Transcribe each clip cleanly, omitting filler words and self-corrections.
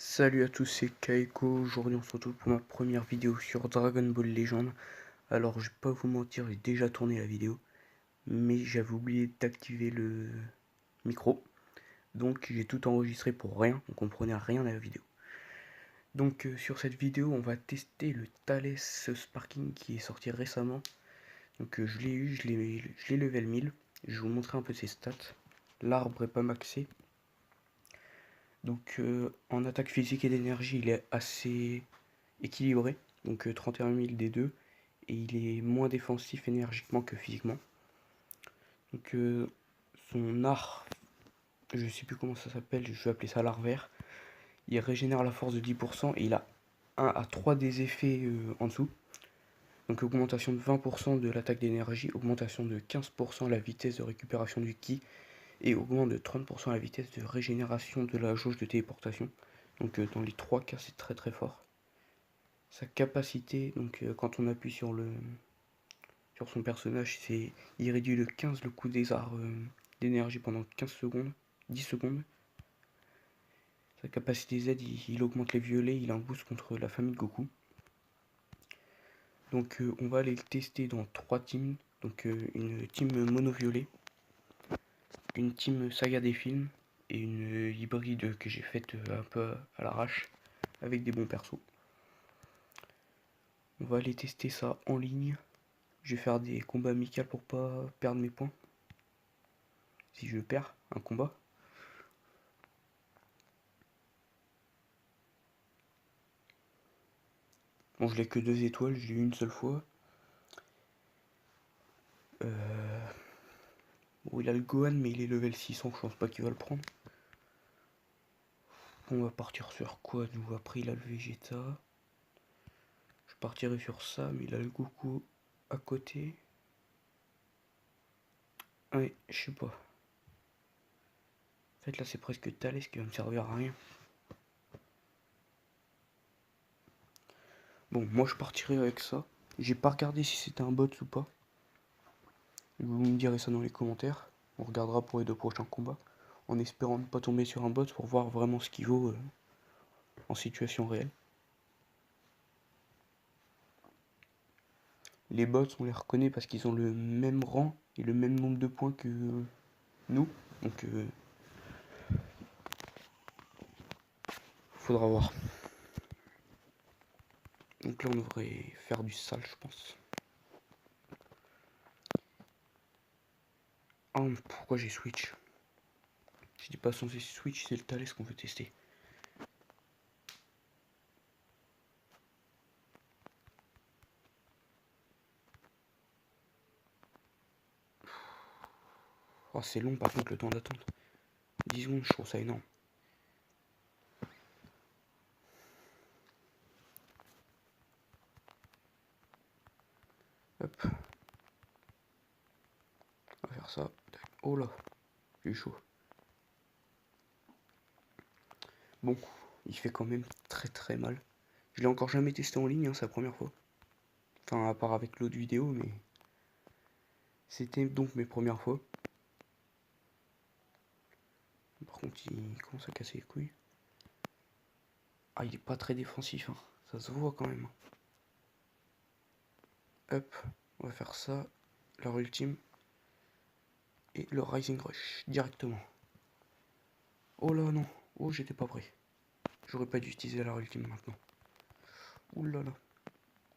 Salut à tous, c'est Kaiko. Aujourd'hui on se retrouve pour ma première vidéo sur Dragon Ball Legend. Alors je vais pas vous mentir, j'ai déjà tourné la vidéo, mais j'avais oublié d'activer le micro. Donc j'ai tout enregistré pour rien, on comprenait rien à la vidéo. Donc sur cette vidéo on va tester le Thales Sparking qui est sorti récemment. Donc je l'ai eu, je l'ai level 1000. Je vais vous montrer un peu ses stats. L'arbre est pas maxé. Donc en attaque physique et d'énergie il est assez équilibré, donc 31 000 des deux, et il est moins défensif énergiquement que physiquement. Donc son art, je sais plus comment ça s'appelle, je vais appeler ça l'art vert, il régénère la force de 10% et il a 1 à 3 des effets en dessous. Donc augmentation de 20% de l'attaque d'énergie, augmentation de 15% la vitesse de récupération du ki, et augmente de 30% la vitesse de régénération de la jauge de téléportation. Donc dans les 3 cas c'est très très fort. Sa capacité, donc quand on appuie sur son personnage, c'est il réduit de 15 le coût des arts d'énergie pendant 15 secondes, 10 secondes. Sa capacité Z, il augmente les violets, il a un boost contre la famille de Goku. Donc on va aller le tester dans 3 teams. Donc une team mono-violet, une team saga des films et une hybride que j'ai faite un peu à l'arrache avec des bons persos. On va aller tester ça en ligne. Je vais faire des combats amicaux pour pas perdre mes points. Si je perds un combat. Bon, je l'ai que 2 étoiles, je l'ai eu une seule fois. Bon, il a le Gohan, mais il est level 600, je pense pas qu'il va le prendre. On va partir sur quoi nous? Après, il a le Vegeta. Je partirai sur ça, mais il a le Goku à côté. Ouais, je sais pas. En fait, là, c'est presque Thalès qui va me servir à rien. Bon, moi, je partirai avec ça. J'ai pas regardé si c'était un bot ou pas. Vous me direz ça dans les commentaires. On regardera pour les 2 prochains combats. En espérant ne pas tomber sur un bot pour voir vraiment ce qu'il vaut en situation réelle. Les bots, on les reconnaît parce qu'ils ont le même rang et le même nombre de points que nous. Donc, faudra voir. Donc là, on devrait faire du sale, je pense. Oh, mais pourquoi j'ai switch? J'étais pas censé switch, c'est le Thalès qu'on veut tester. Oh, c'est long par contre le temps d'attente. 10 secondes, je trouve ça énorme. Hop. On va faire ça. Oh là, j'ai eu chaud. Bon, il fait quand même très très mal. Je l'ai encore jamais testé en ligne, hein, c'est la première fois. Enfin, à part avec l'autre vidéo, mais... C'était donc mes premières fois. Par contre, il commence à casser les couilles. Ah, il est pas très défensif, hein. Ça se voit quand même. Hop, on va faire ça. Leur ultime. Et le Rising Rush, directement. Oh là non, oh j'étais pas prêt. J'aurais pas dû utiliser leur ultime maintenant. Ouh là là.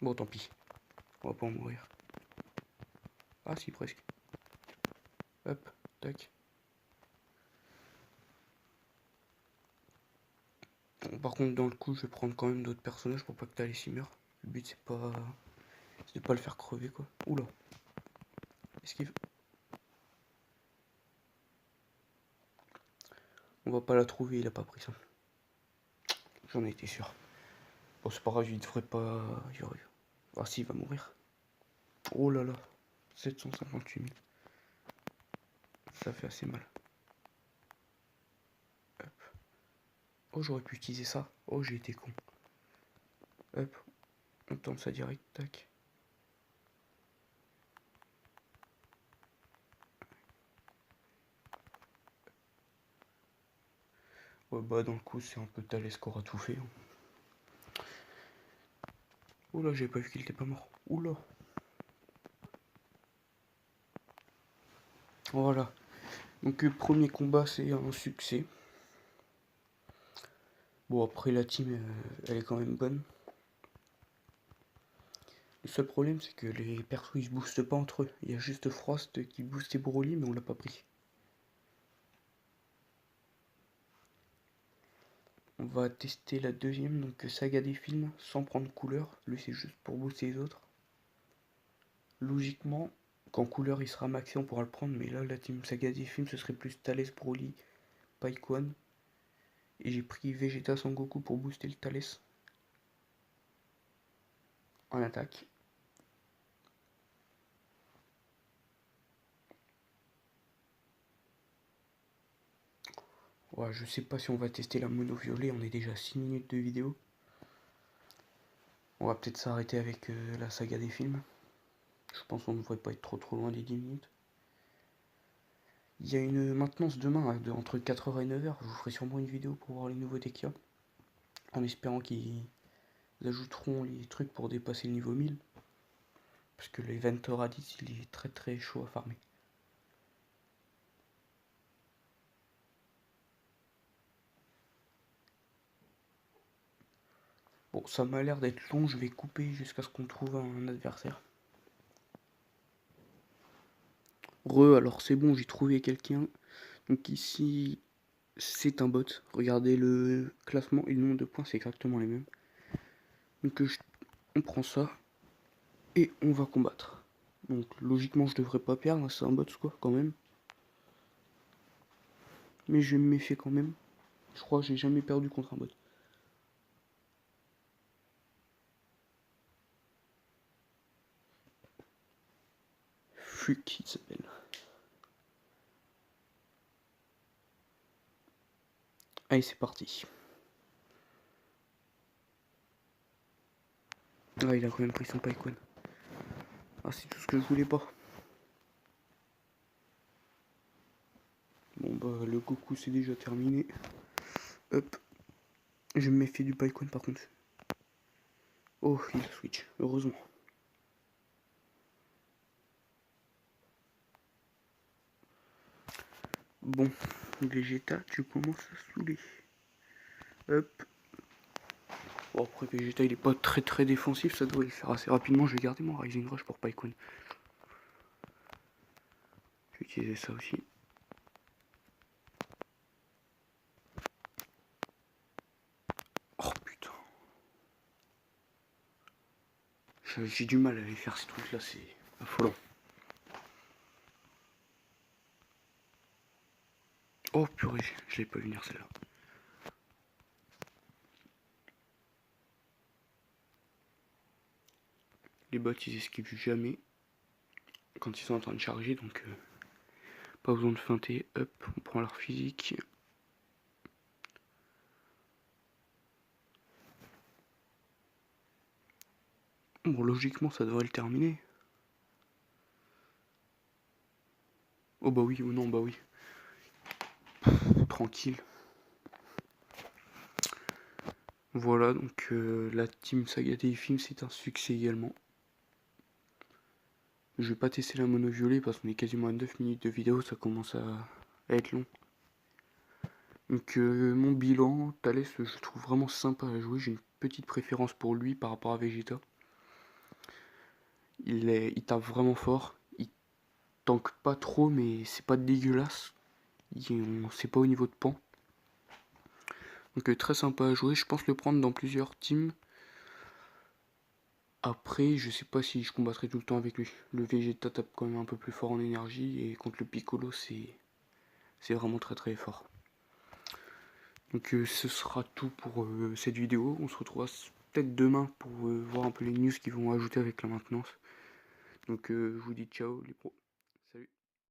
Bon tant pis, on va pas en mourir. Ah si presque. Hop, tac. Bon, par contre dans le coup je vais prendre quand même d'autres personnages pour pas que Thalès y meure. Le but c'est de pas le faire crever quoi. Oula. Esquive. On va pas la trouver, il a pas pris ça. J'en ai été sûr. Bon c'est pas grave, il devrait pas y arriver. Ah si, il va mourir. Oh là là. 758 000. Ça fait assez mal. Hop. Oh j'aurais pu utiliser ça. Oh j'ai été con. Hop. On tente ça direct. Tac. Ouais, bah dans le coup c'est un peu Thalès qui aura tout fait. Oula, j'ai pas vu qu'il était pas mort. Oula. Voilà. Donc premier combat c'est un succès. Bon après la team elle est quand même bonne. Le seul problème c'est que les persos ils se boostent pas entre eux. Il y a juste Frost qui boostait Broly mais on l'a pas pris. On va tester la deuxième, donc Saga des films, sans prendre couleur. Lui c'est juste pour booster les autres. Logiquement, quand couleur il sera maxé on pourra le prendre, mais là la team Saga des films ce serait plus Thalès, Broly, Paikwan. Et j'ai pris Vegeta Sangoku pour booster le Thalès. En attaque. Ouais, je sais pas si on va tester la mono violet, on est déjà à 6 minutes de vidéo. On va peut-être s'arrêter avec la saga des films. Je pense qu'on ne devrait pas être trop loin des 10 minutes. Il y a une maintenance demain entre 4h et 9h. Je vous ferai sûrement une vidéo pour voir les nouveautés qu'il y a. En espérant qu'ils ajouteront les trucs pour dépasser le niveau 1000. Parce que l'event Raditz il est très chaud à farmer. Bon, ça m'a l'air d'être long, je vais couper jusqu'à ce qu'on trouve un adversaire. Alors c'est bon, j'ai trouvé quelqu'un. Donc ici, c'est un bot. Regardez le classement et le nombre de points, c'est exactement les mêmes. Donc on prend ça et on va combattre. Donc logiquement, je devrais pas perdre, c'est un bot quoi, quand même. Mais je me méfie quand même. Je crois que j'ai jamais perdu contre un bot. Fuck, il s'appelle. Allez, c'est parti. Ah, il a quand même pris son Paikon. Ah, c'est tout ce que je voulais pas. Bon, bah, le Goku, c'est déjà terminé. Hop. Je me méfie du Paikon, par contre. Oh, il a switch, heureusement. Bon, Vegeta, tu commences à saouler. Hop. Bon, après Vegeta, il est pas très défensif, ça devrait le faire assez rapidement. Je vais garder mon Rising Rush pour Paikon. Je vais utiliser ça aussi. Oh putain. J'ai du mal à aller faire ces trucs là, c'est affolant. Oh purée, je l'ai pas vu venir celle-là. Les bots ils esquivent jamais quand ils sont en train de charger, donc pas besoin de feinter. Hop, on prend leur physique. Bon, logiquement ça devrait le terminer. Oh bah oui, ou non, bah oui. Tranquille. Voilà, donc la team Saga des films c'est un succès également. Je vais pas tester la mono violet parce qu'on est quasiment à 9 minutes de vidéo, ça commence à être long. Donc mon bilan, Thalès je trouve vraiment sympa à jouer, j'ai une petite préférence pour lui par rapport à Vegeta. Il tape vraiment fort, il tank pas trop mais c'est pas dégueulasse. C'est pas au niveau de pan. Donc très sympa à jouer, je pense le prendre dans plusieurs teams. Après, je sais pas si je combattrai tout le temps avec lui. Le Vegeta tape quand même un peu plus fort en énergie et contre le Piccolo c'est vraiment très fort. Donc ce sera tout pour cette vidéo. On se retrouvera peut-être demain pour voir un peu les news qu'ils vont ajouter avec la maintenance. Donc je vous dis ciao les pros.